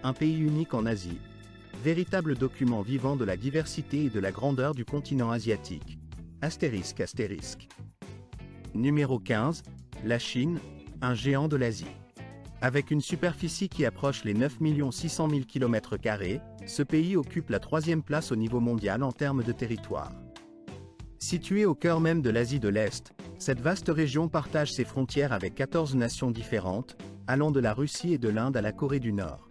un pays unique en Asie. Véritable document vivant de la diversité et de la grandeur du continent asiatique. Astérisque astérisque. Numéro 15, la Chine, un géant de l'Asie. Avec une superficie qui approche les 9 600 000 km², ce pays occupe la 3e place au niveau mondial en termes de territoire. Située au cœur même de l'Asie de l'Est, cette vaste région partage ses frontières avec 14 nations différentes, allant de la Russie et de l'Inde à la Corée du Nord.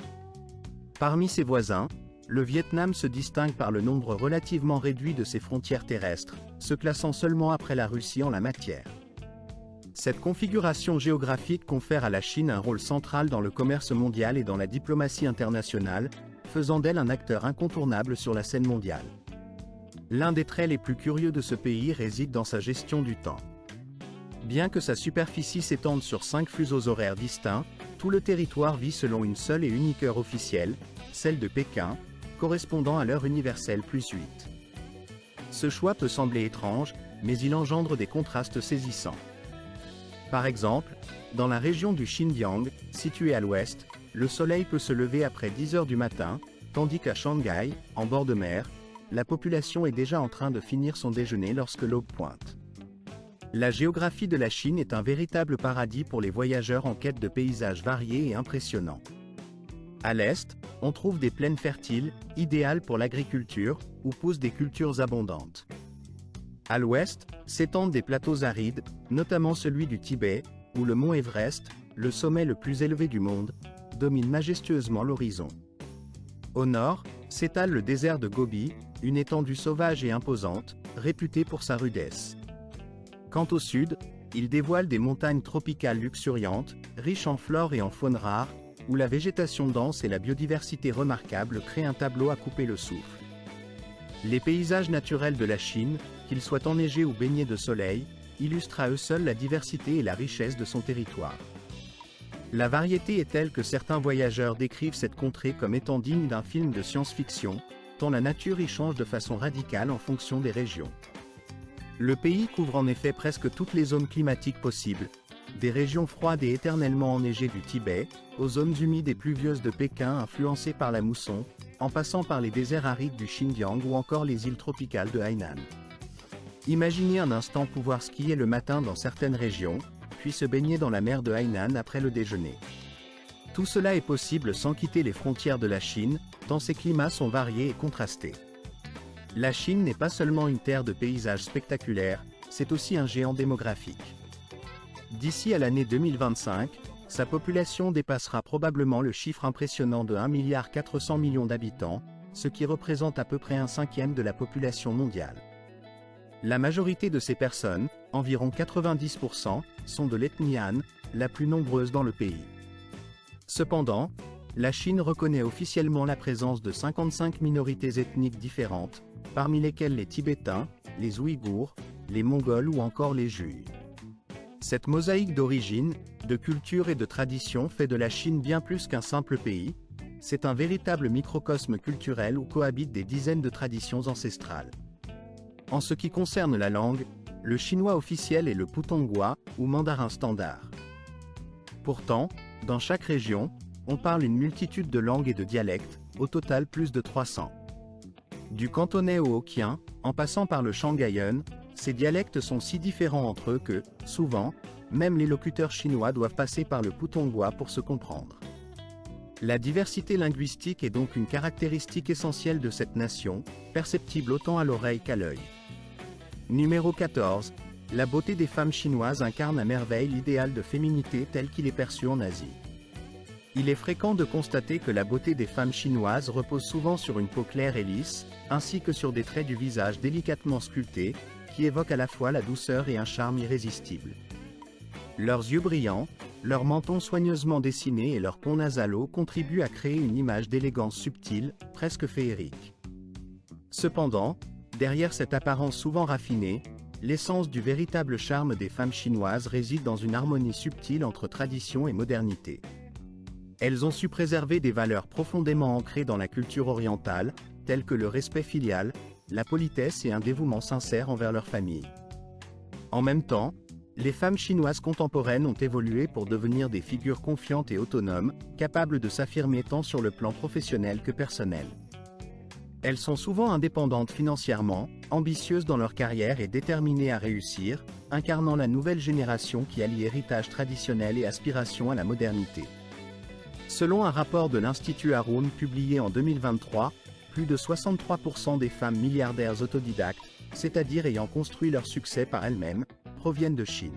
Parmi ses voisins, le Vietnam se distingue par le nombre relativement réduit de ses frontières terrestres, se classant seulement après la Russie en la matière. Cette configuration géographique confère à la Chine un rôle central dans le commerce mondial et dans la diplomatie internationale, faisant d'elle un acteur incontournable sur la scène mondiale. L'un des traits les plus curieux de ce pays réside dans sa gestion du temps. Bien que sa superficie s'étende sur 5 fuseaux horaires distincts, tout le territoire vit selon une seule et unique heure officielle, celle de Pékin, correspondant à l'heure universelle +8. Ce choix peut sembler étrange, mais il engendre des contrastes saisissants. Par exemple, dans la région du Xinjiang, située à l'ouest, le soleil peut se lever après 10 heures du matin, tandis qu'à Shanghai, en bord de mer, la population est déjà en train de finir son déjeuner lorsque l'aube pointe. La géographie de la Chine est un véritable paradis pour les voyageurs en quête de paysages variés et impressionnants. À l'est, on trouve des plaines fertiles, idéales pour l'agriculture, où poussent des cultures abondantes. À l'ouest, s'étendent des plateaux arides, notamment celui du Tibet, où le mont Everest, le sommet le plus élevé du monde, domine majestueusement l'horizon. Au nord, s'étale le désert de Gobi, une étendue sauvage et imposante, réputée pour sa rudesse. Quant au sud, il dévoile des montagnes tropicales luxuriantes, riches en flore et en faune rare, où la végétation dense et la biodiversité remarquable créent un tableau à couper le souffle. Les paysages naturels de la Chine, qu'ils soient enneigés ou baignés de soleil, illustrent à eux seuls la diversité et la richesse de son territoire. La variété est telle que certains voyageurs décrivent cette contrée comme étant digne d'un film de science-fiction, tant la nature y change de façon radicale en fonction des régions. Le pays couvre en effet presque toutes les zones climatiques possibles, des régions froides et éternellement enneigées du Tibet, aux zones humides et pluvieuses de Pékin influencées par la mousson, en passant par les déserts arides du Xinjiang ou encore les îles tropicales de Hainan. Imaginez un instant pouvoir skier le matin dans certaines régions, puis se baigner dans la mer de Hainan après le déjeuner. Tout cela est possible sans quitter les frontières de la Chine, tant ses climats sont variés et contrastés. La Chine n'est pas seulement une terre de paysages spectaculaires, c'est aussi un géant démographique. D'ici à l'année 2025, sa population dépassera probablement le chiffre impressionnant de 1,4 milliard d'habitants, ce qui représente à peu près 1/5 de la population mondiale. La majorité de ces personnes, environ 90%, sont de l'ethnie Han, la plus nombreuse dans le pays. Cependant, la Chine reconnaît officiellement la présence de 55 minorités ethniques différentes, parmi lesquelles les Tibétains, les Ouïghours, les Mongols ou encore les Juifs. Cette mosaïque d'origine, de culture et de tradition fait de la Chine bien plus qu'un simple pays, c'est un véritable microcosme culturel où cohabitent des dizaines de traditions ancestrales. En ce qui concerne la langue, le chinois officiel est le putonghua, ou mandarin standard. Pourtant, dans chaque région, on parle une multitude de langues et de dialectes, au total plus de 300. Du cantonais au hokkien, en passant par le shanghaïen, ces dialectes sont si différents entre eux que, souvent, même les locuteurs chinois doivent passer par le putonghua pour se comprendre. La diversité linguistique est donc une caractéristique essentielle de cette nation, perceptible autant à l'oreille qu'à l'œil. Numéro 14. La beauté des femmes chinoises incarne à merveille l'idéal de féminité tel qu'il est perçu en Asie. Il est fréquent de constater que la beauté des femmes chinoises repose souvent sur une peau claire et lisse, ainsi que sur des traits du visage délicatement sculptés, qui évoquent à la fois la douceur et un charme irrésistible. Leurs yeux brillants, leur menton soigneusement dessiné et leur pont nasalo contribuent à créer une image d'élégance subtile, presque féerique. Cependant, derrière cette apparence souvent raffinée, l'essence du véritable charme des femmes chinoises réside dans une harmonie subtile entre tradition et modernité. Elles ont su préserver des valeurs profondément ancrées dans la culture orientale, telles que le respect filial, la politesse et un dévouement sincère envers leur famille. En même temps, Les femmes chinoises contemporaines ont évolué pour devenir des figures confiantes et autonomes, capables de s'affirmer tant sur le plan professionnel que personnel. Elles sont souvent indépendantes financièrement, ambitieuses dans leur carrière et déterminées à réussir, incarnant la nouvelle génération qui allie héritage traditionnel et aspiration à la modernité. Selon un rapport de l'Institut Haroun publié en 2023, plus de 63% des femmes milliardaires autodidactes, c'est-à-dire ayant construit leur succès par elles-mêmes, proviennent de Chine.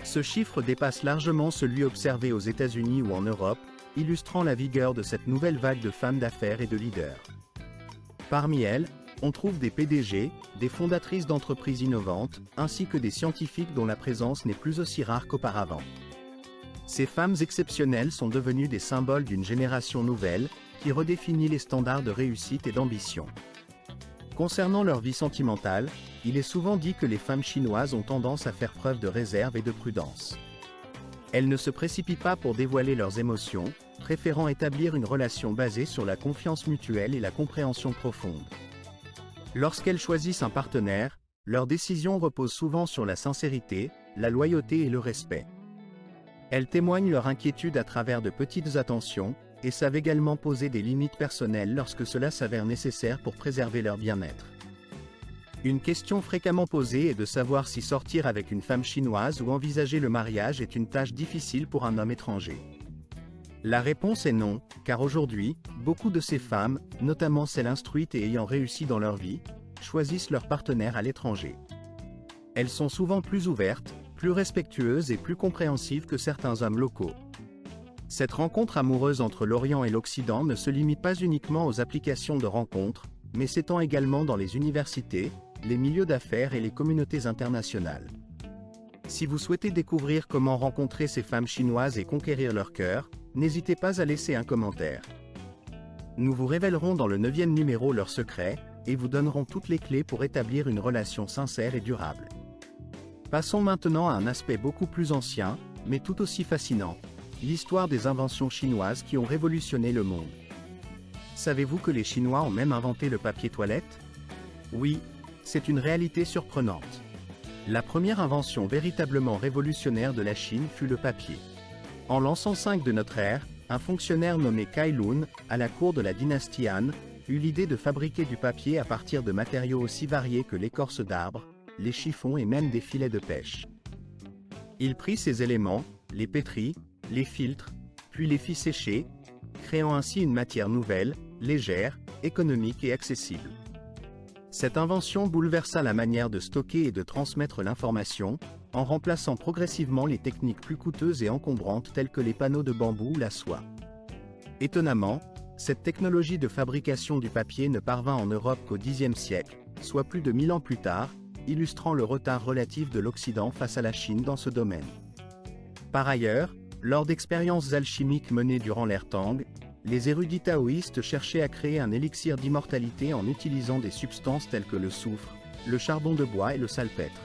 Ce chiffre dépasse largement celui observé aux États-Unis ou en Europe, illustrant la vigueur de cette nouvelle vague de femmes d'affaires et de leaders. Parmi elles, on trouve des PDG, des fondatrices d'entreprises innovantes, ainsi que des scientifiques dont la présence n'est plus aussi rare qu'auparavant. Ces femmes exceptionnelles sont devenues des symboles d'une génération nouvelle, qui redéfinit les standards de réussite et d'ambition. Concernant leur vie sentimentale, il est souvent dit que les femmes chinoises ont tendance à faire preuve de réserve et de prudence. Elles ne se précipitent pas pour dévoiler leurs émotions, préférant établir une relation basée sur la confiance mutuelle et la compréhension profonde. Lorsqu'elles choisissent un partenaire, leurs décisions reposent souvent sur la sincérité, la loyauté et le respect. Elles témoignent leur inquiétude à travers de petites attentions, et savent également poser des limites personnelles lorsque cela s'avère nécessaire pour préserver leur bien-être. Une question fréquemment posée est de savoir si sortir avec une femme chinoise ou envisager le mariage est une tâche difficile pour un homme étranger. La réponse est non, car aujourd'hui, beaucoup de ces femmes, notamment celles instruites et ayant réussi dans leur vie, choisissent leur partenaire à l'étranger. Elles sont souvent plus ouvertes, plus respectueuses et plus compréhensives que certains hommes locaux. Cette rencontre amoureuse entre l'Orient et l'Occident ne se limite pas uniquement aux applications de rencontres, mais s'étend également dans les universités, les milieux d'affaires et les communautés internationales. Si vous souhaitez découvrir comment rencontrer ces femmes chinoises et conquérir leur cœur, n'hésitez pas à laisser un commentaire. Nous vous révélerons dans le 9e numéro leurs secrets, et vous donnerons toutes les clés pour établir une relation sincère et durable. Passons maintenant à un aspect beaucoup plus ancien, mais tout aussi fascinant. L'histoire des inventions chinoises qui ont révolutionné le monde. Savez-vous que les Chinois ont même inventé le papier toilette? Oui, c'est une réalité surprenante. La première invention véritablement révolutionnaire de la Chine fut le papier. En l'an 105 de notre ère, un fonctionnaire nommé Cai Lun, à la cour de la dynastie Han, eut l'idée de fabriquer du papier à partir de matériaux aussi variés que l'écorce d'arbres, les chiffons et même des filets de pêche. Il prit ces éléments, les pétrit, les filtre, puis les fit sécher, créant ainsi une matière nouvelle, légère, économique et accessible. Cette invention bouleversa la manière de stocker et de transmettre l'information, en remplaçant progressivement les techniques plus coûteuses et encombrantes telles que les panneaux de bambou ou la soie. Étonnamment, cette technologie de fabrication du papier ne parvint en Europe qu'au Xe siècle, soit plus de 1000 ans plus tard, illustrant le retard relatif de l'Occident face à la Chine dans ce domaine. Par ailleurs, lors d'expériences alchimiques menées durant l'ère Tang, les érudits taoïstes cherchaient à créer un élixir d'immortalité en utilisant des substances telles que le soufre, le charbon de bois et le salpêtre.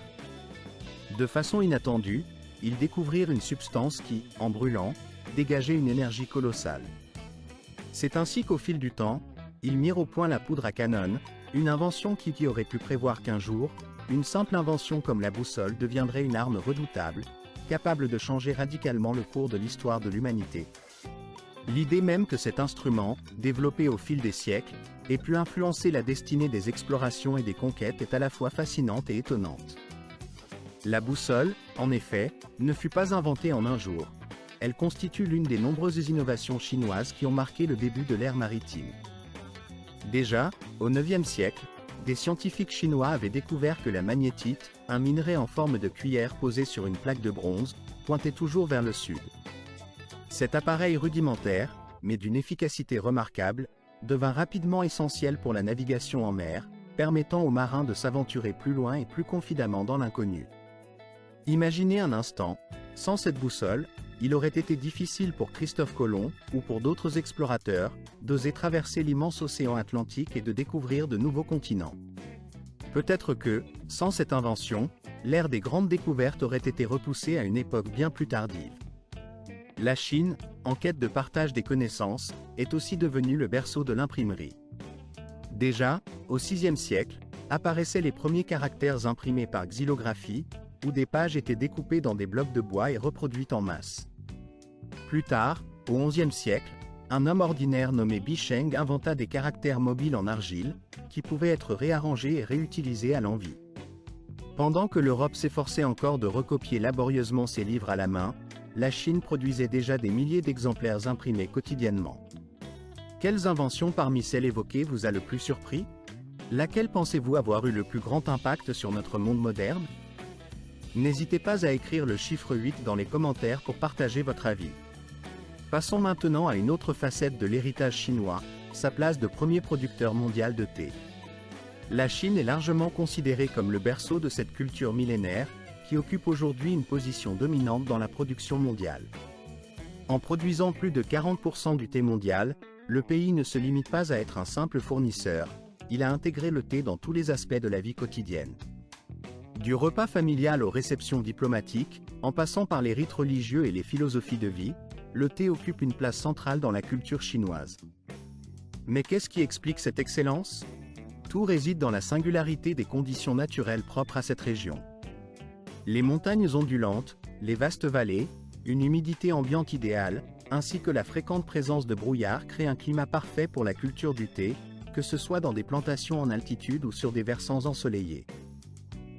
De façon inattendue, ils découvrirent une substance qui, en brûlant, dégageait une énergie colossale. C'est ainsi qu'au fil du temps, ils mirent au point la poudre à canon, une invention qui aurait pu prévoir qu'un jour, une simple invention comme la boussole deviendrait une arme redoutable, capable de changer radicalement le cours de l'histoire de l'humanité. L'idée même que cet instrument, développé au fil des siècles, ait pu influencer la destinée des explorations et des conquêtes est à la fois fascinante et étonnante. La boussole, en effet, ne fut pas inventée en un jour. Elle constitue l'une des nombreuses innovations chinoises qui ont marqué le début de l'ère maritime. Déjà, au IXe siècle, des scientifiques chinois avaient découvert que la magnétite, un minerai en forme de cuillère posé sur une plaque de bronze, pointait toujours vers le sud. Cet appareil rudimentaire, mais d'une efficacité remarquable, devint rapidement essentiel pour la navigation en mer, permettant aux marins de s'aventurer plus loin et plus confidemment dans l'inconnu. Imaginez un instant, sans cette boussole, il aurait été difficile pour Christophe Colomb, ou pour d'autres explorateurs, d'oser traverser l'immense océan Atlantique et de découvrir de nouveaux continents. Peut-être que, sans cette invention, l'ère des grandes découvertes aurait été repoussée à une époque bien plus tardive. La Chine, en quête de partage des connaissances, est aussi devenue le berceau de l'imprimerie. Déjà, au VIe siècle, apparaissaient les premiers caractères imprimés par xylographie, où des pages étaient découpées dans des blocs de bois et reproduites en masse. Plus tard, au XIe siècle, un homme ordinaire nommé Bicheng inventa des caractères mobiles en argile, qui pouvaient être réarrangés et réutilisés à l'envi. Pendant que l'Europe s'efforçait encore de recopier laborieusement ses livres à la main, la Chine produisait déjà des milliers d'exemplaires imprimés quotidiennement. Quelles inventions parmi celles évoquées vous a le plus surpris? Laquelle pensez-vous avoir eu le plus grand impact sur notre monde moderne? N'hésitez pas à écrire le chiffre 8 dans les commentaires pour partager votre avis. Passons maintenant à une autre facette de l'héritage chinois, sa place de premier producteur mondial de thé. La Chine est largement considérée comme le berceau de cette culture millénaire, qui occupe aujourd'hui une position dominante dans la production mondiale. En produisant plus de 40% du thé mondial, le pays ne se limite pas à être un simple fournisseur, il a intégré le thé dans tous les aspects de la vie quotidienne. Du repas familial aux réceptions diplomatiques, en passant par les rites religieux et les philosophies de vie, le thé occupe une place centrale dans la culture chinoise. Mais qu'est-ce qui explique cette excellence? Tout réside dans la singularité des conditions naturelles propres à cette région. Les montagnes ondulantes, les vastes vallées, une humidité ambiante idéale, ainsi que la fréquente présence de brouillard créent un climat parfait pour la culture du thé, que ce soit dans des plantations en altitude ou sur des versants ensoleillés.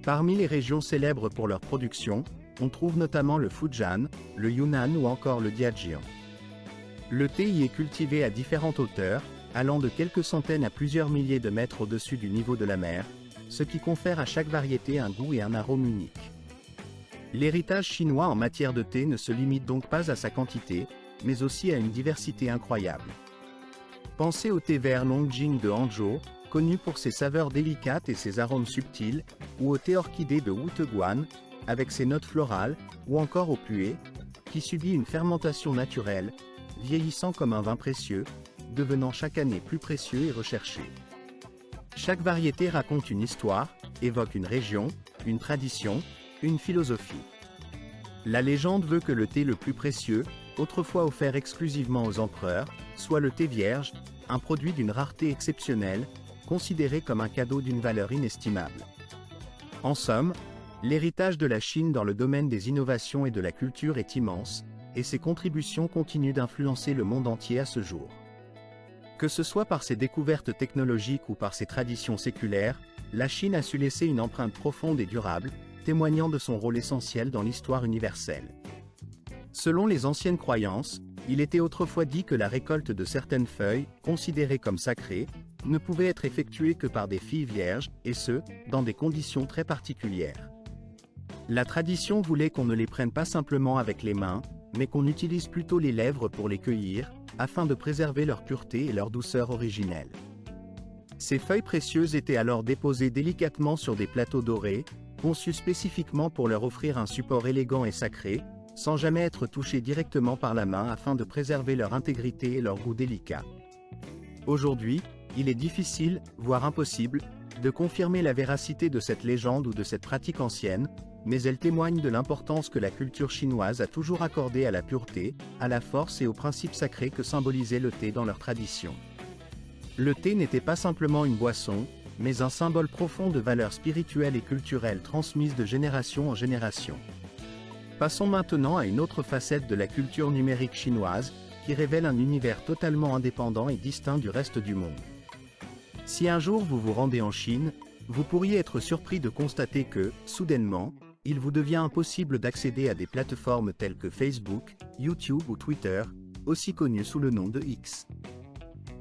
Parmi les régions célèbres pour leur production, on trouve notamment le Fujian, le Yunnan ou encore le Jiangxiang. Le thé y est cultivé à différentes hauteurs, allant de quelques centaines à plusieurs milliers de mètres au-dessus du niveau de la mer, ce qui confère à chaque variété un goût et un arôme unique. L'héritage chinois en matière de thé ne se limite donc pas à sa quantité, mais aussi à une diversité incroyable. Pensez au thé vert Longjing de Hangzhou, connu pour ses saveurs délicates et ses arômes subtils, ou au thé orchidée de Wuteguan, avec ses notes florales, ou encore au pu'er, qui subit une fermentation naturelle, vieillissant comme un vin précieux, devenant chaque année plus précieux et recherché. Chaque variété raconte une histoire, évoque une région, une tradition, une philosophie. La légende veut que le thé le plus précieux, autrefois offert exclusivement aux empereurs, soit le thé vierge, un produit d'une rareté exceptionnelle, considéré comme un cadeau d'une valeur inestimable. En somme, l'héritage de la Chine dans le domaine des innovations et de la culture est immense, et ses contributions continuent d'influencer le monde entier à ce jour. Que ce soit par ses découvertes technologiques ou par ses traditions séculaires, la Chine a su laisser une empreinte profonde et durable, témoignant de son rôle essentiel dans l'histoire universelle. Selon les anciennes croyances, il était autrefois dit que la récolte de certaines feuilles, considérées comme sacrées, ne pouvait être effectuée que par des filles vierges, et ce, dans des conditions très particulières. La tradition voulait qu'on ne les prenne pas simplement avec les mains, mais qu'on utilise plutôt les lèvres pour les cueillir, afin de préserver leur pureté et leur douceur originelle. Ces feuilles précieuses étaient alors déposées délicatement sur des plateaux dorés, conçus spécifiquement pour leur offrir un support élégant et sacré, sans jamais être touchées directement par la main afin de préserver leur intégrité et leur goût délicat. Aujourd'hui, il est difficile, voire impossible, de confirmer la véracité de cette légende ou de cette pratique ancienne, mais elle témoigne de l'importance que la culture chinoise a toujours accordée à la pureté, à la force et aux principes sacrés que symbolisait le thé dans leur tradition. Le thé n'était pas simplement une boisson, mais un symbole profond de valeurs spirituelles et culturelles transmises de génération en génération. Passons maintenant à une autre facette de la culture numérique chinoise, qui révèle un univers totalement indépendant et distinct du reste du monde. Si un jour vous vous rendez en Chine, vous pourriez être surpris de constater que, soudainement, il vous devient impossible d'accéder à des plateformes telles que Facebook, YouTube ou Twitter, aussi connues sous le nom de X.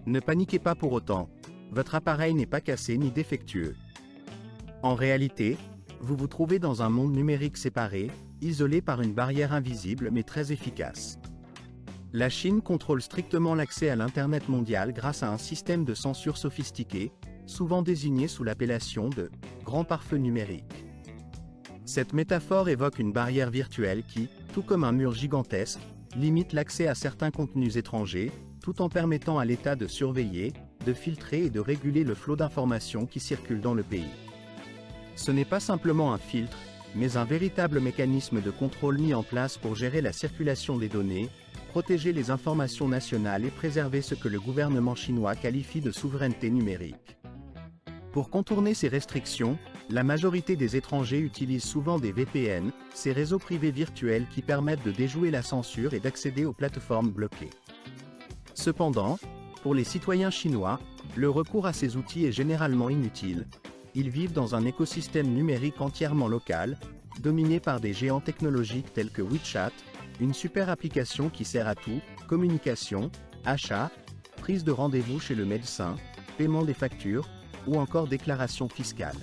Ne paniquez pas pour autant, votre appareil n'est pas cassé ni défectueux. En réalité, vous vous trouvez dans un monde numérique séparé, isolé par une barrière invisible mais très efficace. La Chine contrôle strictement l'accès à l'Internet mondial grâce à un système de censure sophistiqué, souvent désigné sous l'appellation de « grand pare-feu numérique ». Cette métaphore évoque une barrière virtuelle qui, tout comme un mur gigantesque, limite l'accès à certains contenus étrangers, tout en permettant à l'État de surveiller, de filtrer et de réguler le flot d'informations qui circulent dans le pays. Ce n'est pas simplement un filtre, mais un véritable mécanisme de contrôle mis en place pour gérer la circulation des données, protéger les informations nationales et préserver ce que le gouvernement chinois qualifie de souveraineté numérique. Pour contourner ces restrictions, la majorité des étrangers utilisent souvent des VPN, ces réseaux privés virtuels qui permettent de déjouer la censure et d'accéder aux plateformes bloquées. Cependant, pour les citoyens chinois, le recours à ces outils est généralement inutile. Ils vivent dans un écosystème numérique entièrement local, dominé par des géants technologiques tels que WeChat, une super application qui sert à tout, communication, achat, prise de rendez-vous chez le médecin, paiement des factures, ou encore déclaration fiscale.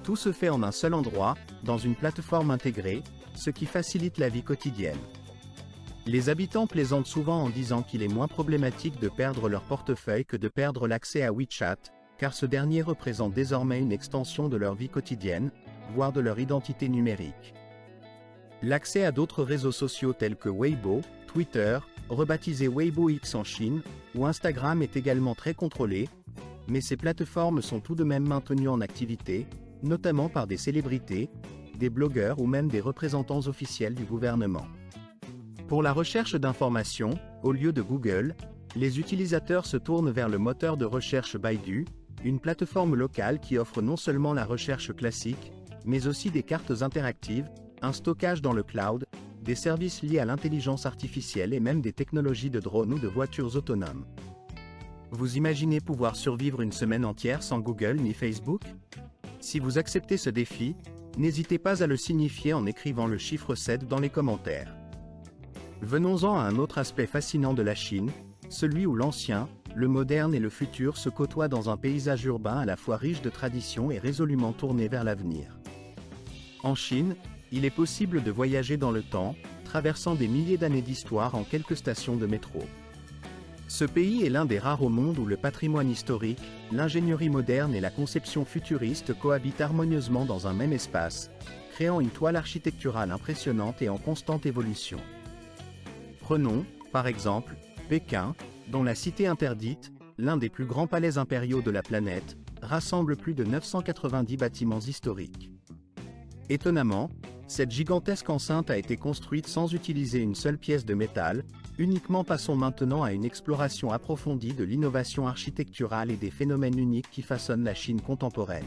Tout se fait en un seul endroit, dans une plateforme intégrée, ce qui facilite la vie quotidienne. Les habitants plaisantent souvent en disant qu'il est moins problématique de perdre leur portefeuille que de perdre l'accès à WeChat, car ce dernier représente désormais une extension de leur vie quotidienne, voire de leur identité numérique. L'accès à d'autres réseaux sociaux tels que Weibo, Twitter, rebaptisé Weibo X en Chine, ou Instagram est également très contrôlé, mais ces plateformes sont tout de même maintenues en activité, notamment par des célébrités, des blogueurs ou même des représentants officiels du gouvernement. Pour la recherche d'informations, au lieu de Google, les utilisateurs se tournent vers le moteur de recherche Baidu, une plateforme locale qui offre non seulement la recherche classique, mais aussi des cartes interactives, un stockage dans le cloud, des services liés à l'intelligence artificielle et même des technologies de drones ou de voitures autonomes. Vous imaginez pouvoir survivre une semaine entière sans Google ni Facebook? Si vous acceptez ce défi, n'hésitez pas à le signifier en écrivant le chiffre 7 dans les commentaires. Venons-en à un autre aspect fascinant de la Chine, celui où l'ancien, le moderne et le futur se côtoient dans un paysage urbain à la fois riche de traditions et résolument tourné vers l'avenir. En Chine, il est possible de voyager dans le temps, traversant des milliers d'années d'histoire en quelques stations de métro. Ce pays est l'un des rares au monde où le patrimoine historique, l'ingénierie moderne et la conception futuriste cohabitent harmonieusement dans un même espace, créant une toile architecturale impressionnante et en constante évolution. Prenons, par exemple, Pékin, dont la cité interdite, l'un des plus grands palais impériaux de la planète, rassemble plus de 990 bâtiments historiques. Étonnamment, cette gigantesque enceinte a été construite sans utiliser une seule pièce de métal, uniquement passons maintenant à une exploration approfondie de l'innovation architecturale et des phénomènes uniques qui façonnent la Chine contemporaine.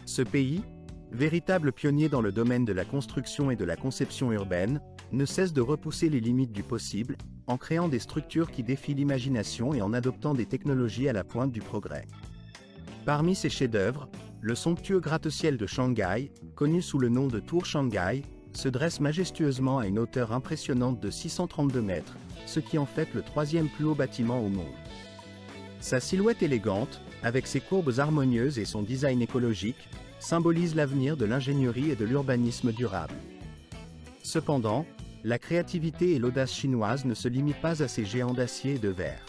Ce pays, véritable pionnier dans le domaine de la construction et de la conception urbaine, ne cesse de repousser les limites du possible, en créant des structures qui défient l'imagination et en adoptant des technologies à la pointe du progrès. Parmi ces chefs-d'œuvre, le somptueux gratte-ciel de Shanghai, connu sous le nom de Tour Shanghai, se dresse majestueusement à une hauteur impressionnante de 632 mètres, ce qui en fait le troisième plus haut bâtiment au monde. Sa silhouette élégante, avec ses courbes harmonieuses et son design écologique, symbolise l'avenir de l'ingénierie et de l'urbanisme durable. Cependant, la créativité et l'audace chinoise ne se limitent pas à ces géants d'acier et de verre.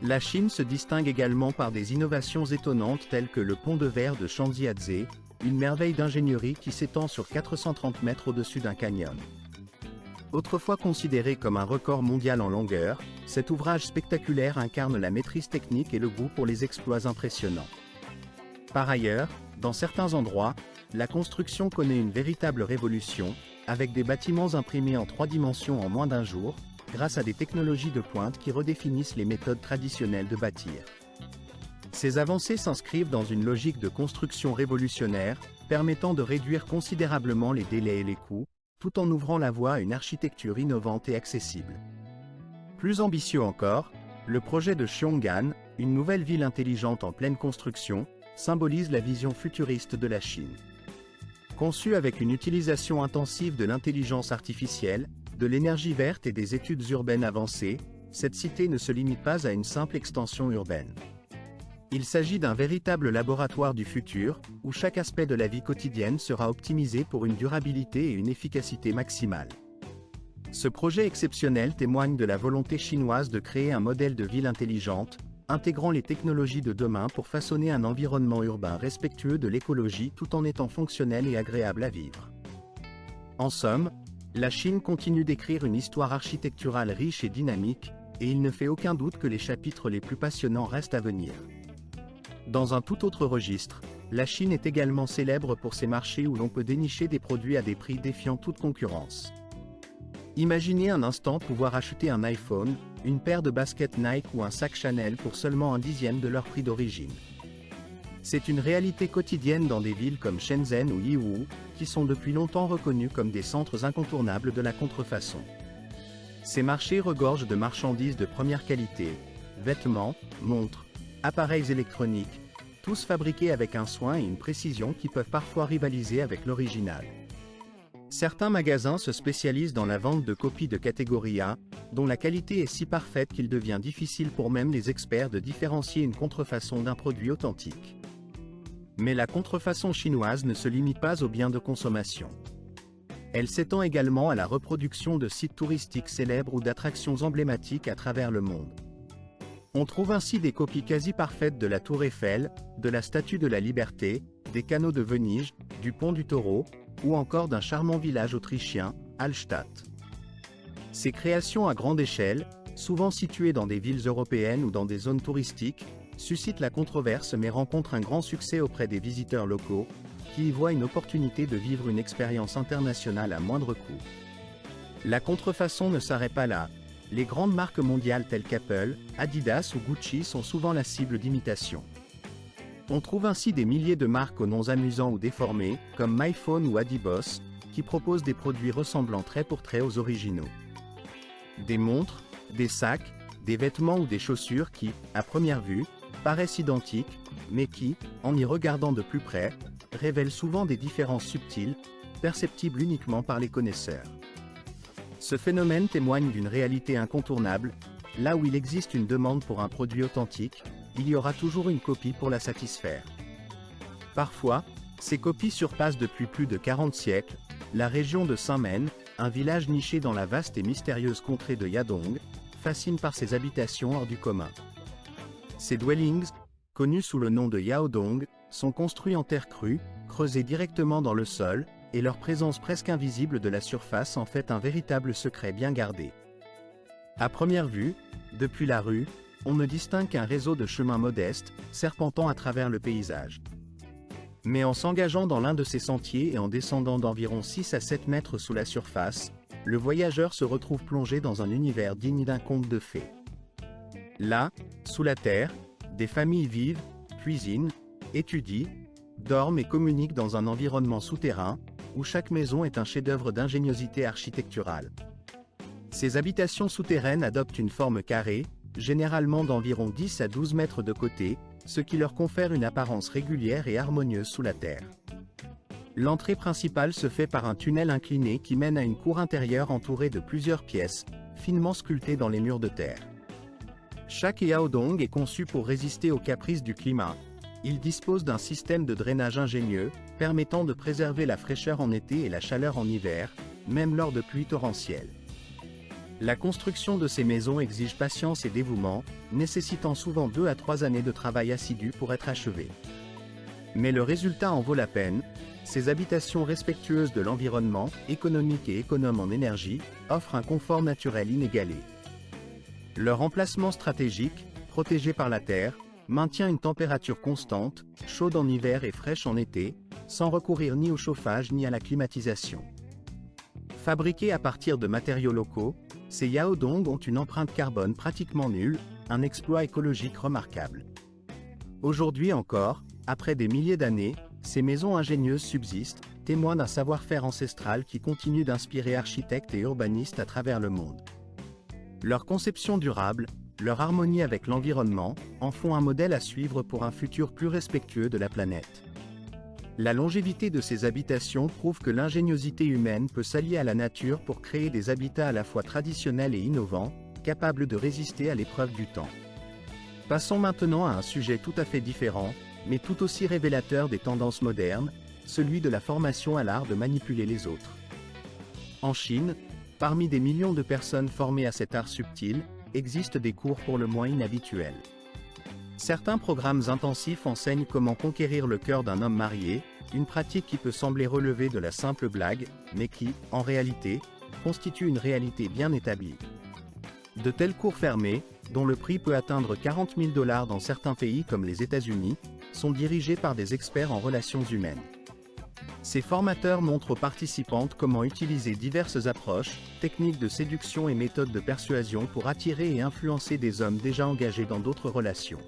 La Chine se distingue également par des innovations étonnantes telles que le pont de verre de Shanxiazhe, une merveille d'ingénierie qui s'étend sur 430 mètres au-dessus d'un canyon. Autrefois considéré comme un record mondial en longueur, cet ouvrage spectaculaire incarne la maîtrise technique et le goût pour les exploits impressionnants. Par ailleurs, dans certains endroits, la construction connaît une véritable révolution, avec des bâtiments imprimés en 3 dimensions en moins d'un jour, grâce à des technologies de pointe qui redéfinissent les méthodes traditionnelles de bâtir. Ces avancées s'inscrivent dans une logique de construction révolutionnaire, permettant de réduire considérablement les délais et les coûts, tout en ouvrant la voie à une architecture innovante et accessible. Plus ambitieux encore, le projet de Xiong'an, une nouvelle ville intelligente en pleine construction, symbolise la vision futuriste de la Chine. Conçue avec une utilisation intensive de l'intelligence artificielle, de l'énergie verte et des études urbaines avancées, cette cité ne se limite pas à une simple extension urbaine. Il s'agit d'un véritable laboratoire du futur, où chaque aspect de la vie quotidienne sera optimisé pour une durabilité et une efficacité maximale. Ce projet exceptionnel témoigne de la volonté chinoise de créer un modèle de ville intelligente, intégrant les technologies de demain pour façonner un environnement urbain respectueux de l'écologie tout en étant fonctionnel et agréable à vivre. En somme, la Chine continue d'écrire une histoire architecturale riche et dynamique, et il ne fait aucun doute que les chapitres les plus passionnants restent à venir. Dans un tout autre registre, la Chine est également célèbre pour ses marchés où l'on peut dénicher des produits à des prix défiant toute concurrence. Imaginez un instant pouvoir acheter un iPhone, une paire de baskets Nike ou un sac Chanel pour seulement 1/10 de leur prix d'origine. C'est une réalité quotidienne dans des villes comme Shenzhen ou Yiwu, qui sont depuis longtemps reconnus comme des centres incontournables de la contrefaçon. Ces marchés regorgent de marchandises de première qualité, vêtements, montres, appareils électroniques, tous fabriqués avec un soin et une précision qui peuvent parfois rivaliser avec l'original. Certains magasins se spécialisent dans la vente de copies de catégorie A, dont la qualité est si parfaite qu'il devient difficile pour même les experts de différencier une contrefaçon d'un produit authentique. Mais la contrefaçon chinoise ne se limite pas aux biens de consommation. Elle s'étend également à la reproduction de sites touristiques célèbres ou d'attractions emblématiques à travers le monde. On trouve ainsi des copies quasi parfaites de la Tour Eiffel, de la Statue de la Liberté, des canaux de Venise, du pont du Taureau, ou encore d'un charmant village autrichien, Hallstatt. Ces créations à grande échelle, souvent situées dans des villes européennes ou dans des zones touristiques, suscitent la controverse mais rencontrent un grand succès auprès des visiteurs locaux, qui y voient une opportunité de vivre une expérience internationale à moindre coût. La contrefaçon ne s'arrête pas là. Les grandes marques mondiales telles qu'Apple, Adidas ou Gucci sont souvent la cible d'imitations. On trouve ainsi des milliers de marques aux noms amusants ou déformés, comme MyPhone ou Adiboss, qui proposent des produits ressemblant trait pour trait aux originaux. Des montres, des sacs, des vêtements ou des chaussures qui, à première vue, paraissent identiques, mais qui, en y regardant de plus près, révèlent souvent des différences subtiles, perceptibles uniquement par les connaisseurs. Ce phénomène témoigne d'une réalité incontournable. Là où il existe une demande pour un produit authentique, il y aura toujours une copie pour la satisfaire. Parfois, ces copies surpassent depuis plus de 40 siècles la région de Saint-Men, un village niché dans la vaste et mystérieuse contrée de Yadong, fascine par ses habitations hors du commun. Ces dwellings, connus sous le nom de Yaodong, sont construits en terre crue, creusés directement dans le sol, et leur présence presque invisible de la surface en fait un véritable secret bien gardé. À première vue, depuis la rue, on ne distingue qu'un réseau de chemins modestes, serpentant à travers le paysage. Mais en s'engageant dans l'un de ces sentiers et en descendant d'environ 6 à 7 mètres sous la surface, le voyageur se retrouve plongé dans un univers digne d'un conte de fées. Là, sous la terre, des familles vivent, cuisinent, étudient, dorment et communiquent dans un environnement souterrain, où chaque maison est un chef-d'œuvre d'ingéniosité architecturale. Ces habitations souterraines adoptent une forme carrée, généralement d'environ 10 à 12 mètres de côté, ce qui leur confère une apparence régulière et harmonieuse sous la terre. L'entrée principale se fait par un tunnel incliné qui mène à une cour intérieure entourée de plusieurs pièces, finement sculptées dans les murs de terre. Chaque yaodong est conçu pour résister aux caprices du climat. Il dispose d'un système de drainage ingénieux, permettant de préserver la fraîcheur en été et la chaleur en hiver, même lors de pluies torrentielles. La construction de ces maisons exige patience et dévouement, nécessitant souvent 2 à 3 années de travail assidu pour être achevées. Mais le résultat en vaut la peine. Ces habitations respectueuses de l'environnement, économiques et économes en énergie, offrent un confort naturel inégalé. Leur emplacement stratégique, protégé par la terre, maintient une température constante, chaude en hiver et fraîche en été, sans recourir ni au chauffage ni à la climatisation. Fabriqués à partir de matériaux locaux, ces yaodong ont une empreinte carbone pratiquement nulle, un exploit écologique remarquable. Aujourd'hui encore, après des milliers d'années, ces maisons ingénieuses subsistent, témoins d'un savoir-faire ancestral qui continue d'inspirer architectes et urbanistes à travers le monde. Leur conception durable, leur harmonie avec l'environnement, en font un modèle à suivre pour un futur plus respectueux de la planète. La longévité de ces habitations prouve que l'ingéniosité humaine peut s'allier à la nature pour créer des habitats à la fois traditionnels et innovants, capables de résister à l'épreuve du temps. Passons maintenant à un sujet tout à fait différent, mais tout aussi révélateur des tendances modernes, celui de la formation à l'art de manipuler les autres. En Chine, parmi des millions de personnes formées à cet art subtil, existent des cours pour le moins inhabituels. Certains programmes intensifs enseignent comment conquérir le cœur d'un homme marié, une pratique qui peut sembler relever de la simple blague, mais qui, en réalité, constitue une réalité bien établie. De tels cours fermés, dont le prix peut atteindre 40 000 $ dans certains pays comme les États-Unis, sont dirigés par des experts en relations humaines. Ces formateurs montrent aux participantes comment utiliser diverses approches, techniques de séduction et méthodes de persuasion pour attirer et influencer des hommes déjà engagés dans d'autres relations.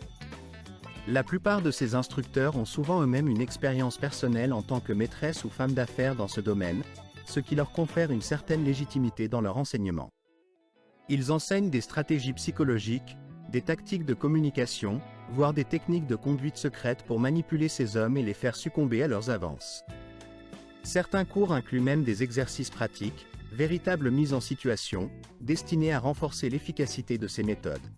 La plupart de ces instructeurs ont souvent eux-mêmes une expérience personnelle en tant que maîtresse ou femme d'affaires dans ce domaine, ce qui leur confère une certaine légitimité dans leur enseignement. Ils enseignent des stratégies psychologiques, des tactiques de communication, voire des techniques de conduite secrète pour manipuler ces hommes et les faire succomber à leurs avances. Certains cours incluent même des exercices pratiques, véritables mises en situation, destinés à renforcer l'efficacité de ces méthodes.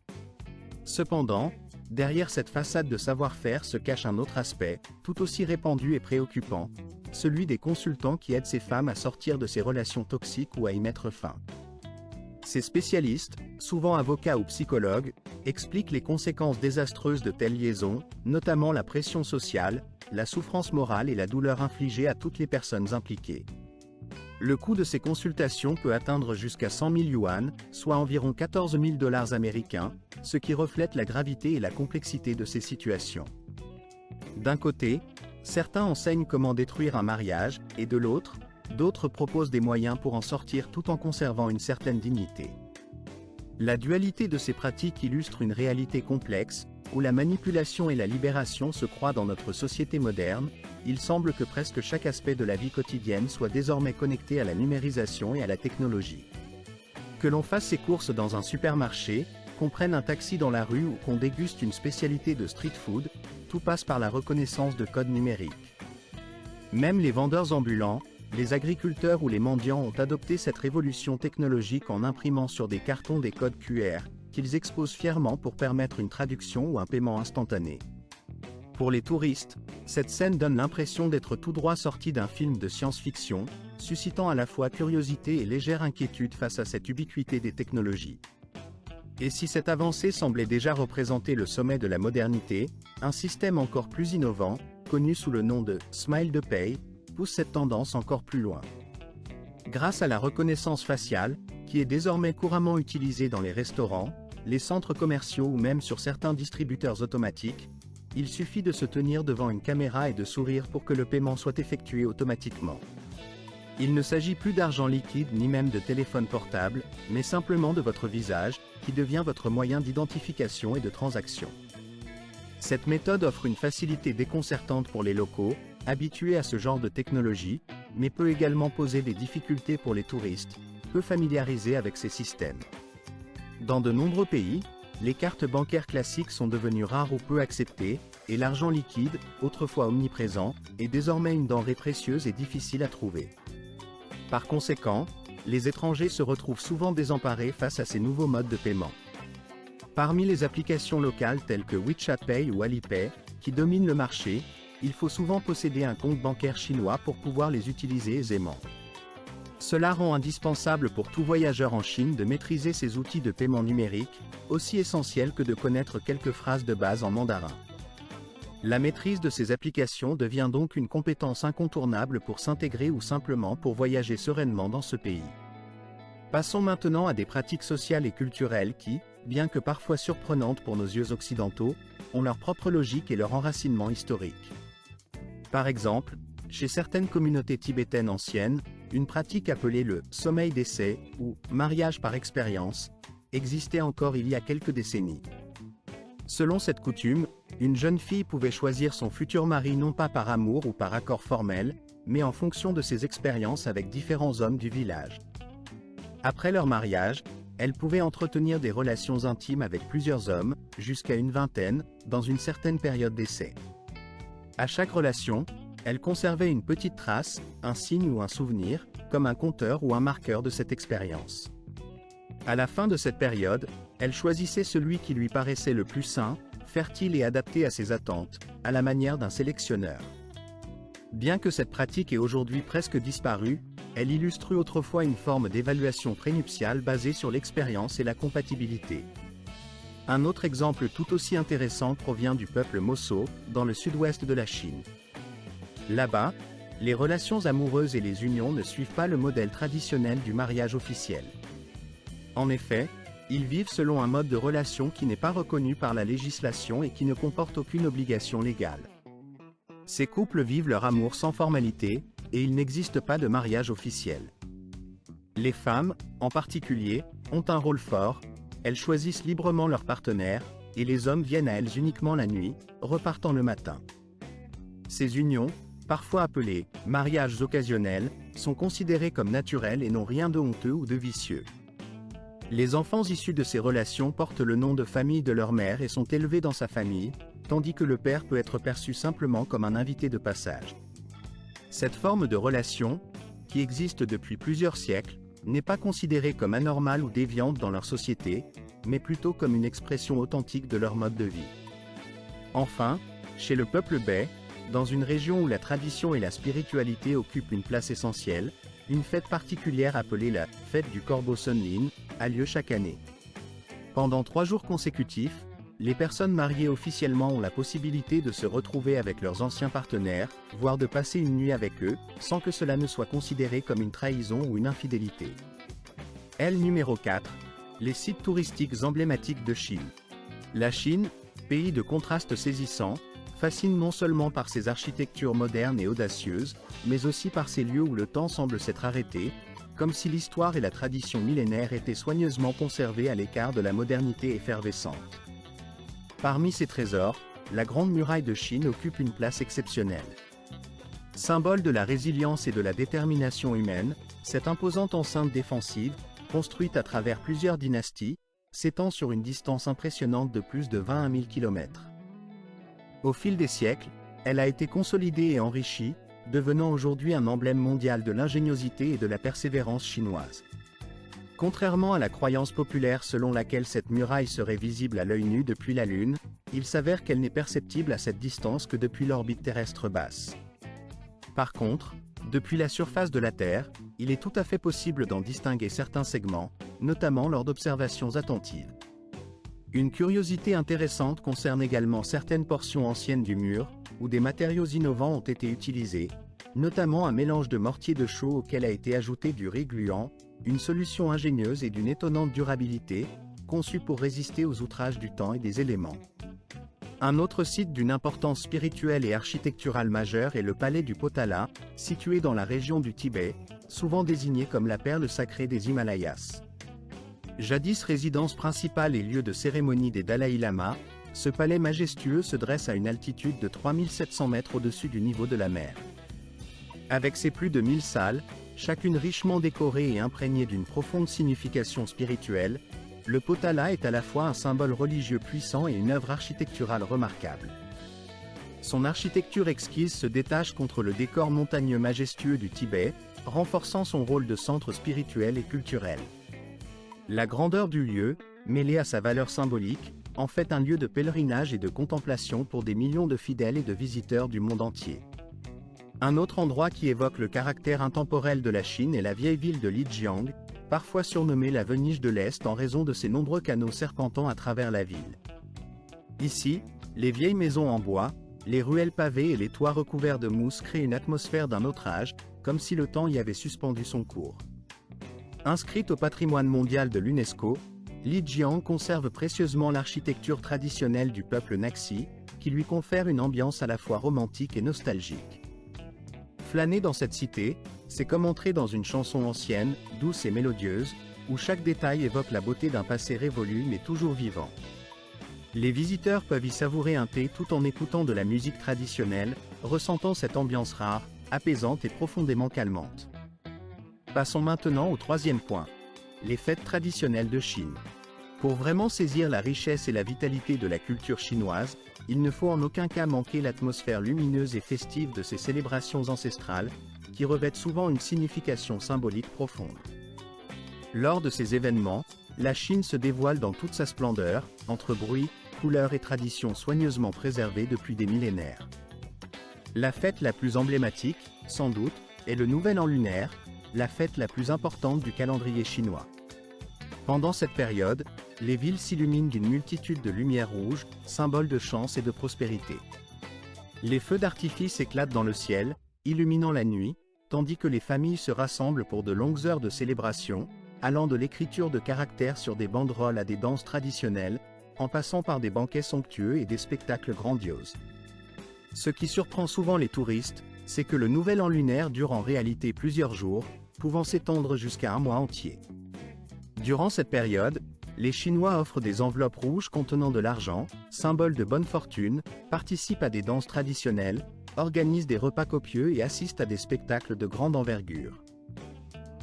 Cependant, derrière cette façade de savoir-faire se cache un autre aspect, tout aussi répandu et préoccupant, celui des consultants qui aident ces femmes à sortir de ces relations toxiques ou à y mettre fin. Ces spécialistes, souvent avocats ou psychologues, expliquent les conséquences désastreuses de telles liaisons, notamment la pression sociale, la souffrance morale et la douleur infligée à toutes les personnes impliquées. Le coût de ces consultations peut atteindre jusqu'à 100 000 yuan, soit environ 14 000 $ américains, ce qui reflète la gravité et la complexité de ces situations. D'un côté, certains enseignent comment détruire un mariage, et de l'autre, d'autres proposent des moyens pour en sortir tout en conservant une certaine dignité. La dualité de ces pratiques illustre une réalité complexe, où la manipulation et la libération se croisent dans notre société moderne. Il semble que presque chaque aspect de la vie quotidienne soit désormais connecté à la numérisation et à la technologie. Que l'on fasse ses courses dans un supermarché, qu'on prenne un taxi dans la rue ou qu'on déguste une spécialité de street food, tout passe par la reconnaissance de codes numériques. Même les vendeurs ambulants, les agriculteurs ou les mendiants ont adopté cette révolution technologique en imprimant sur des cartons des codes QR, qu'ils exposent fièrement pour permettre une traduction ou un paiement instantané. Pour les touristes, cette scène donne l'impression d'être tout droit sortie d'un film de science-fiction, suscitant à la fois curiosité et légère inquiétude face à cette ubiquité des technologies. Et si cette avancée semblait déjà représenter le sommet de la modernité, un système encore plus innovant, connu sous le nom de « Smile to Pay », pousse cette tendance encore plus loin. Grâce à la reconnaissance faciale, qui est désormais couramment utilisée dans les restaurants, les centres commerciaux ou même sur certains distributeurs automatiques, il suffit de se tenir devant une caméra et de sourire pour que le paiement soit effectué automatiquement. Il ne s'agit plus d'argent liquide ni même de téléphone portable, mais simplement de votre visage, qui devient votre moyen d'identification et de transaction. Cette méthode offre une facilité déconcertante pour les locaux, habitués à ce genre de technologie, mais peut également poser des difficultés pour les touristes, peu familiarisés avec ces systèmes. Dans de nombreux pays, les cartes bancaires classiques sont devenues rares ou peu acceptées, et l'argent liquide, autrefois omniprésent, est désormais une denrée précieuse et difficile à trouver. Par conséquent, les étrangers se retrouvent souvent désemparés face à ces nouveaux modes de paiement. Parmi les applications locales telles que WeChat Pay ou Alipay, qui dominent le marché, il faut souvent posséder un compte bancaire chinois pour pouvoir les utiliser aisément. Cela rend indispensable pour tout voyageur en Chine de maîtriser ces outils de paiement numérique, aussi essentiels que de connaître quelques phrases de base en mandarin. La maîtrise de ces applications devient donc une compétence incontournable pour s'intégrer ou simplement pour voyager sereinement dans ce pays. Passons maintenant à des pratiques sociales et culturelles qui, bien que parfois surprenantes pour nos yeux occidentaux, ont leur propre logique et leur enracinement historique. Par exemple, chez certaines communautés tibétaines anciennes, une pratique appelée le « sommeil d'essai » ou « mariage par expérience » existait encore il y a quelques décennies. Selon cette coutume, une jeune fille pouvait choisir son futur mari non pas par amour ou par accord formel, mais en fonction de ses expériences avec différents hommes du village. Après leur mariage, elle pouvait entretenir des relations intimes avec plusieurs hommes, jusqu'à une vingtaine, dans une certaine période d'essai. À chaque relation, elle conservait une petite trace, un signe ou un souvenir, comme un compteur ou un marqueur de cette expérience. À la fin de cette période, elle choisissait celui qui lui paraissait le plus sain, fertile et adapté à ses attentes, à la manière d'un sélectionneur. Bien que cette pratique ait aujourd'hui presque disparu, elle illustrait autrefois une forme d'évaluation prénuptiale basée sur l'expérience et la compatibilité. Un autre exemple tout aussi intéressant provient du peuple Mosso, dans le sud-ouest de la Chine. Là-bas, les relations amoureuses et les unions ne suivent pas le modèle traditionnel du mariage officiel. En effet, ils vivent selon un mode de relation qui n'est pas reconnu par la législation et qui ne comporte aucune obligation légale. Ces couples vivent leur amour sans formalité, et il n'existe pas de mariage officiel. Les femmes, en particulier, ont un rôle fort, elles choisissent librement leur partenaire, et les hommes viennent à elles uniquement la nuit, repartant le matin. Ces unions, parfois appelées « mariages occasionnels », sont considérées comme naturelles et n'ont rien de honteux ou de vicieux. Les enfants issus de ces relations portent le nom de famille de leur mère et sont élevés dans sa famille, tandis que le père peut être perçu simplement comme un invité de passage. Cette forme de relation, qui existe depuis plusieurs siècles, n'est pas considérée comme anormale ou déviante dans leur société, mais plutôt comme une expression authentique de leur mode de vie. Enfin, chez le peuple bai, dans une région où la tradition et la spiritualité occupent une place essentielle, une fête particulière appelée la « fête du Corbeau Sunlin » a lieu chaque année. Pendant 3 jours consécutifs, les personnes mariées officiellement ont la possibilité de se retrouver avec leurs anciens partenaires, voire de passer une nuit avec eux, sans que cela ne soit considéré comme une trahison ou une infidélité. L numéro 4. Les sites touristiques emblématiques de Chine. La Chine, pays de contrastes saisissants, fascine non seulement par ses architectures modernes et audacieuses, mais aussi par ces lieux où le temps semble s'être arrêté, comme si l'histoire et la tradition millénaire étaient soigneusement conservées à l'écart de la modernité effervescente. Parmi ces trésors, la Grande Muraille de Chine occupe une place exceptionnelle. Symbole de la résilience et de la détermination humaine, cette imposante enceinte défensive, construite à travers plusieurs dynasties, s'étend sur une distance impressionnante de plus de 21 000 km. Au fil des siècles, elle a été consolidée et enrichie, devenant aujourd'hui un emblème mondial de l'ingéniosité et de la persévérance chinoise. Contrairement à la croyance populaire selon laquelle cette muraille serait visible à l'œil nu depuis la Lune, il s'avère qu'elle n'est perceptible à cette distance que depuis l'orbite terrestre basse. Par contre, depuis la surface de la Terre, il est tout à fait possible d'en distinguer certains segments, notamment lors d'observations attentives. Une curiosité intéressante concerne également certaines portions anciennes du mur, où des matériaux innovants ont été utilisés, notamment un mélange de mortier de chaux auquel a été ajouté du riz gluant, une solution ingénieuse et d'une étonnante durabilité, conçue pour résister aux outrages du temps et des éléments. Un autre site d'une importance spirituelle et architecturale majeure est le palais du Potala, situé dans la région du Tibet, souvent désigné comme la perle sacrée des Himalayas. Jadis résidence principale et lieu de cérémonie des Dalai Lama, ce palais majestueux se dresse à une altitude de 3700 mètres au-dessus du niveau de la mer. Avec ses plus de 1000 salles, chacune richement décorée et imprégnée d'une profonde signification spirituelle, le Potala est à la fois un symbole religieux puissant et une œuvre architecturale remarquable. Son architecture exquise se détache contre le décor montagneux majestueux du Tibet, renforçant son rôle de centre spirituel et culturel. La grandeur du lieu, mêlée à sa valeur symbolique, en fait un lieu de pèlerinage et de contemplation pour des millions de fidèles et de visiteurs du monde entier. Un autre endroit qui évoque le caractère intemporel de la Chine est la vieille ville de Lijiang, parfois surnommée la Venise de l'Est en raison de ses nombreux canaux serpentant à travers la ville. Ici, les vieilles maisons en bois, les ruelles pavées et les toits recouverts de mousse créent une atmosphère d'un autre âge, comme si le temps y avait suspendu son cours. Inscrite au patrimoine mondial de l'UNESCO, Lijiang conserve précieusement l'architecture traditionnelle du peuple Naxi, qui lui confère une ambiance à la fois romantique et nostalgique. Flâner dans cette cité, c'est comme entrer dans une chanson ancienne, douce et mélodieuse, où chaque détail évoque la beauté d'un passé révolu mais toujours vivant. Les visiteurs peuvent y savourer un thé tout en écoutant de la musique traditionnelle, ressentant cette ambiance rare, apaisante et profondément calmante. Passons maintenant au 3e point. Les fêtes traditionnelles de Chine. Pour vraiment saisir la richesse et la vitalité de la culture chinoise, il ne faut en aucun cas manquer l'atmosphère lumineuse et festive de ces célébrations ancestrales, qui revêtent souvent une signification symbolique profonde. Lors de ces événements, la Chine se dévoile dans toute sa splendeur, entre bruit, couleurs et traditions soigneusement préservées depuis des millénaires. La fête la plus emblématique, sans doute, est le Nouvel An lunaire, la fête la plus importante du calendrier chinois. Pendant cette période, les villes s'illuminent d'une multitude de lumières rouges, symboles de chance et de prospérité. Les feux d'artifice éclatent dans le ciel, illuminant la nuit, tandis que les familles se rassemblent pour de longues heures de célébration, allant de l'écriture de caractères sur des banderoles à des danses traditionnelles, en passant par des banquets somptueux et des spectacles grandioses. Ce qui surprend souvent les touristes, c'est que le Nouvel An lunaire dure en réalité plusieurs jours, pouvant s'étendre jusqu'à un mois entier. Durant cette période, Les Chinois offrent des enveloppes rouges contenant de l'argent, symbole de bonne fortune, participent à des danses traditionnelles, organisent des repas copieux et assistent à des spectacles de grande envergure.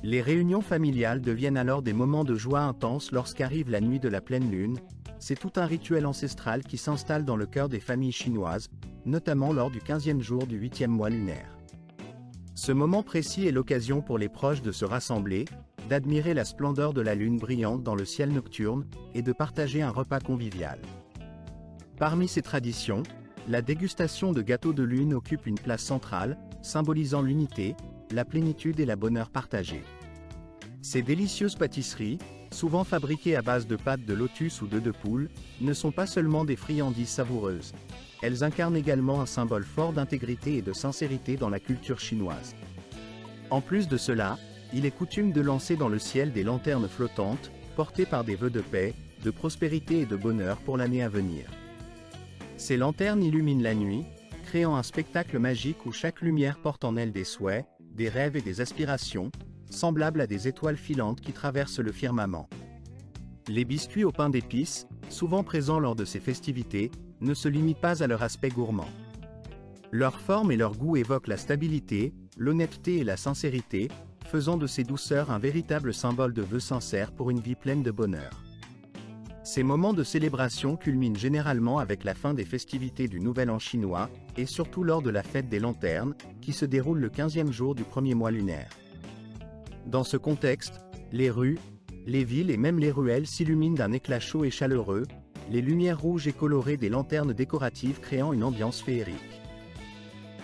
Les réunions familiales deviennent alors des moments de joie intense lorsqu'arrive la nuit de la pleine lune. C'est tout un rituel ancestral qui s'installe dans le cœur des familles chinoises, notamment lors du 15e jour du 8e mois lunaire. Ce moment précis est l'occasion pour les proches de se rassembler, d'admirer la splendeur de la lune brillante dans le ciel nocturne, et de partager un repas convivial. Parmi ces traditions, la dégustation de gâteaux de lune occupe une place centrale, symbolisant l'unité, la plénitude et la bonheur partagée. Ces délicieuses pâtisseries, souvent fabriquées à base de pâte de lotus ou d'œufs de poule, ne sont pas seulement des friandises savoureuses. Elles incarnent également un symbole fort d'intégrité et de sincérité dans la culture chinoise. En plus de cela, il est coutume de lancer dans le ciel des lanternes flottantes, portées par des vœux de paix, de prospérité et de bonheur pour l'année à venir. Ces lanternes illuminent la nuit, créant un spectacle magique où chaque lumière porte en elle des souhaits, des rêves et des aspirations, semblables à des étoiles filantes qui traversent le firmament. Les biscuits au pain d'épices, souvent présents lors de ces festivités, ne se limitent pas à leur aspect gourmand. Leur forme et leur goût évoquent la stabilité, l'honnêteté et la sincérité, faisant de ces douceurs un véritable symbole de vœux sincères pour une vie pleine de bonheur. Ces moments de célébration culminent généralement avec la fin des festivités du Nouvel An chinois, et surtout lors de la fête des lanternes, qui se déroule le 15e jour du premier mois lunaire. Dans ce contexte, les rues, les villes et même les ruelles s'illuminent d'un éclat chaud et chaleureux, les lumières rouges et colorées des lanternes décoratives créant une ambiance féerique.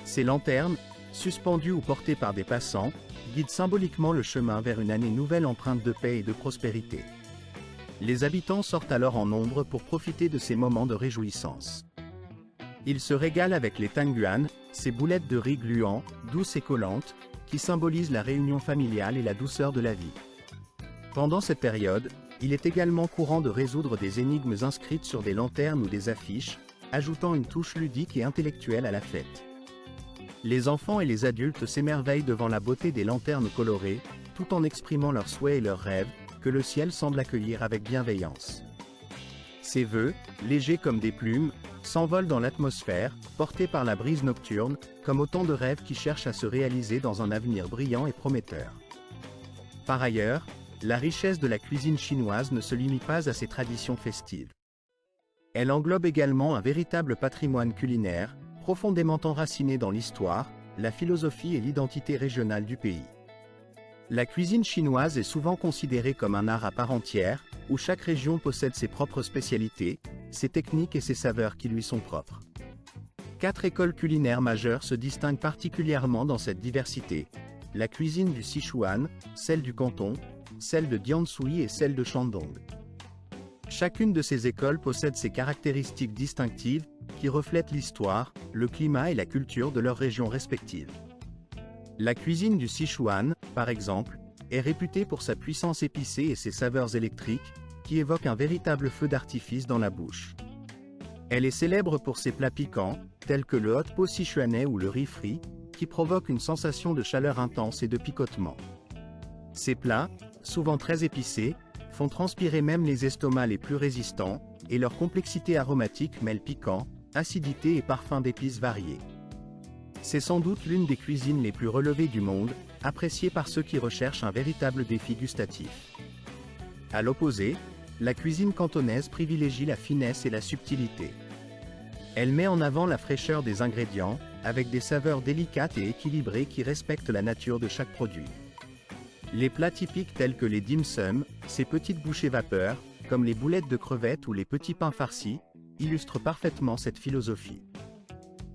Ces lanternes, suspendues ou portées par des passants, guident symboliquement le chemin vers une année nouvelle empreinte de paix et de prospérité. Les habitants sortent alors en nombre pour profiter de ces moments de réjouissance. Ils se régalent avec les tangyuan, ces boulettes de riz gluants, douces et collantes, qui symbolisent la réunion familiale et la douceur de la vie. Pendant cette période, il est également courant de résoudre des énigmes inscrites sur des lanternes ou des affiches, ajoutant une touche ludique et intellectuelle à la fête. Les enfants et les adultes s'émerveillent devant la beauté des lanternes colorées, tout en exprimant leurs souhaits et leurs rêves, que le ciel semble accueillir avec bienveillance. Ces vœux, légers comme des plumes, s'envolent dans l'atmosphère, portés par la brise nocturne, comme autant de rêves qui cherchent à se réaliser dans un avenir brillant et prometteur. Par ailleurs, la richesse de la cuisine chinoise ne se limite pas à ses traditions festives. Elle englobe également un véritable patrimoine culinaire, profondément enraciné dans l'histoire, la philosophie et l'identité régionale du pays. La cuisine chinoise est souvent considérée comme un art à part entière, où chaque région possède ses propres spécialités, ses techniques et ses saveurs qui lui sont propres. 4 écoles culinaires majeures se distinguent particulièrement dans cette diversité: la cuisine du Sichuan, celle du Canton, celle de Jianshui et celle de Shandong. Chacune de ces écoles possède ses caractéristiques distinctives, qui reflètent l'histoire, le climat et la culture de leurs régions respectives. La cuisine du Sichuan, par exemple, est réputée pour sa puissance épicée et ses saveurs électriques, qui évoquent un véritable feu d'artifice dans la bouche. Elle est célèbre pour ses plats piquants, tels que le hot pot sichuanais ou le riz frit, qui provoquent une sensation de chaleur intense et de picotement. Ces plats, souvent très épicés, font transpirer même les estomacs les plus résistants, et leur complexité aromatique mêle piquant, acidité et parfums d'épices variés. C'est sans doute l'une des cuisines les plus relevées du monde, appréciée par ceux qui recherchent un véritable défi gustatif. À l'opposé, la cuisine cantonaise privilégie la finesse et la subtilité. Elle met en avant la fraîcheur des ingrédients, avec des saveurs délicates et équilibrées qui respectent la nature de chaque produit. Les plats typiques tels que les dim sum, ces petites bouchées vapeur, comme les boulettes de crevettes ou les petits pains farcis, illustrent parfaitement cette philosophie.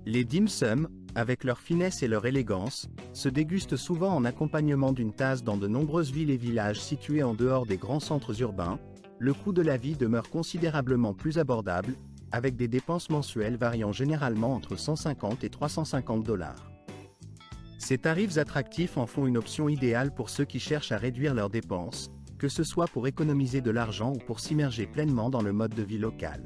Les dim sum, avec leur finesse et leur élégance, se dégustent souvent en accompagnement d'une tasse dans de nombreuses villes et villages situés en dehors des grands centres urbains. Le coût de la vie demeure considérablement plus abordable, avec des dépenses mensuelles variant généralement entre 150 et 350 $. Ces tarifs attractifs en font une option idéale pour ceux qui cherchent à réduire leurs dépenses, que ce soit pour économiser de l'argent ou pour s'immerger pleinement dans le mode de vie local.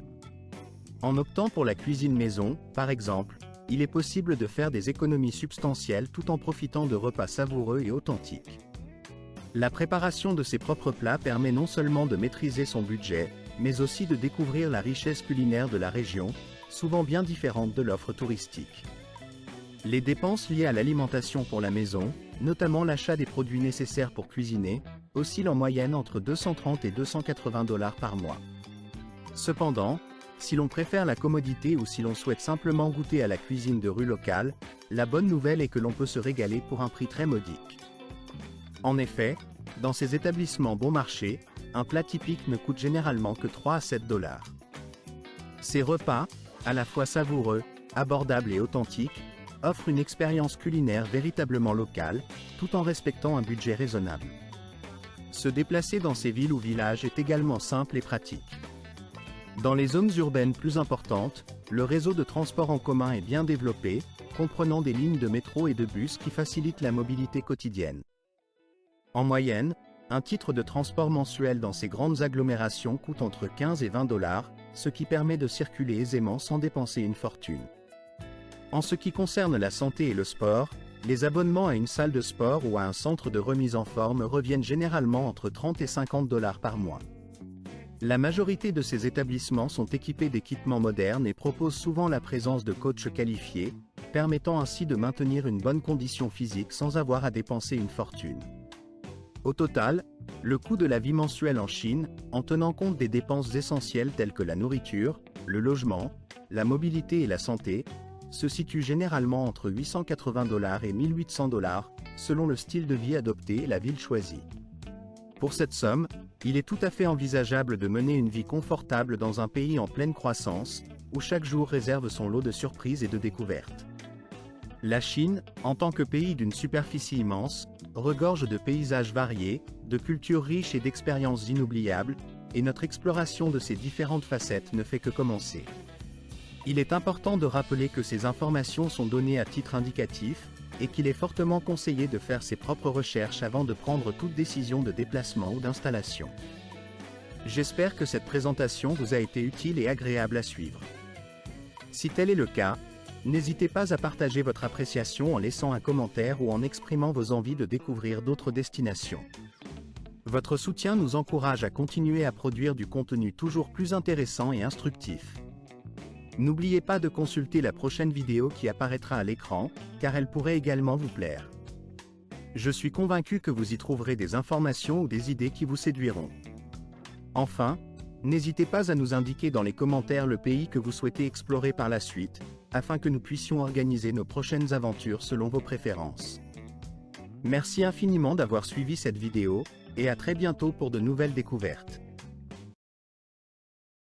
En optant pour la cuisine maison, par exemple, il est possible de faire des économies substantielles tout en profitant de repas savoureux et authentiques. La préparation de ses propres plats permet non seulement de maîtriser son budget, mais aussi de découvrir la richesse culinaire de la région, souvent bien différente de l'offre touristique. Les dépenses liées à l'alimentation pour la maison, notamment l'achat des produits nécessaires pour cuisiner, oscillent en moyenne entre 230 et 280 $ par mois. Cependant, si l'on préfère la commodité ou si l'on souhaite simplement goûter à la cuisine de rue locale, la bonne nouvelle est que l'on peut se régaler pour un prix très modique. En effet, dans ces établissements bon marché, un plat typique ne coûte généralement que 3 à 7 $. Ces repas, à la fois savoureux, abordables et authentiques, offrent une expérience culinaire véritablement locale, tout en respectant un budget raisonnable. Se déplacer dans ces villes ou villages est également simple et pratique. Dans les zones urbaines plus importantes, le réseau de transport en commun est bien développé, comprenant des lignes de métro et de bus qui facilitent la mobilité quotidienne. En moyenne, un titre de transport mensuel dans ces grandes agglomérations coûte entre 15 et 20 $, ce qui permet de circuler aisément sans dépenser une fortune. En ce qui concerne la santé et le sport, les abonnements à une salle de sport ou à un centre de remise en forme reviennent généralement entre 30 et 50 $ par mois. La majorité de ces établissements sont équipés d'équipements modernes et proposent souvent la présence de coachs qualifiés, permettant ainsi de maintenir une bonne condition physique sans avoir à dépenser une fortune. Au total, le coût de la vie mensuelle en Chine, en tenant compte des dépenses essentielles telles que la nourriture, le logement, la mobilité et la santé, se situe généralement entre 880 $ et 1800 $, selon le style de vie adopté et la ville choisie. Pour cette somme, il est tout à fait envisageable de mener une vie confortable dans un pays en pleine croissance, où chaque jour réserve son lot de surprises et de découvertes. La Chine, en tant que pays d'une superficie immense, regorge de paysages variés, de cultures riches et d'expériences inoubliables, et notre exploration de ces différentes facettes ne fait que commencer. Il est important de rappeler que ces informations sont données à titre indicatif, et qu'il est fortement conseillé de faire ses propres recherches avant de prendre toute décision de déplacement ou d'installation. J'espère que cette présentation vous a été utile et agréable à suivre. Si tel est le cas, n'hésitez pas à partager votre appréciation en laissant un commentaire ou en exprimant vos envies de découvrir d'autres destinations. Votre soutien nous encourage à continuer à produire du contenu toujours plus intéressant et instructif. N'oubliez pas de consulter la prochaine vidéo qui apparaîtra à l'écran, car elle pourrait également vous plaire. Je suis convaincu que vous y trouverez des informations ou des idées qui vous séduiront. Enfin, n'hésitez pas à nous indiquer dans les commentaires le pays que vous souhaitez explorer par la suite, afin que nous puissions organiser nos prochaines aventures selon vos préférences. Merci infiniment d'avoir suivi cette vidéo, et à très bientôt pour de nouvelles découvertes.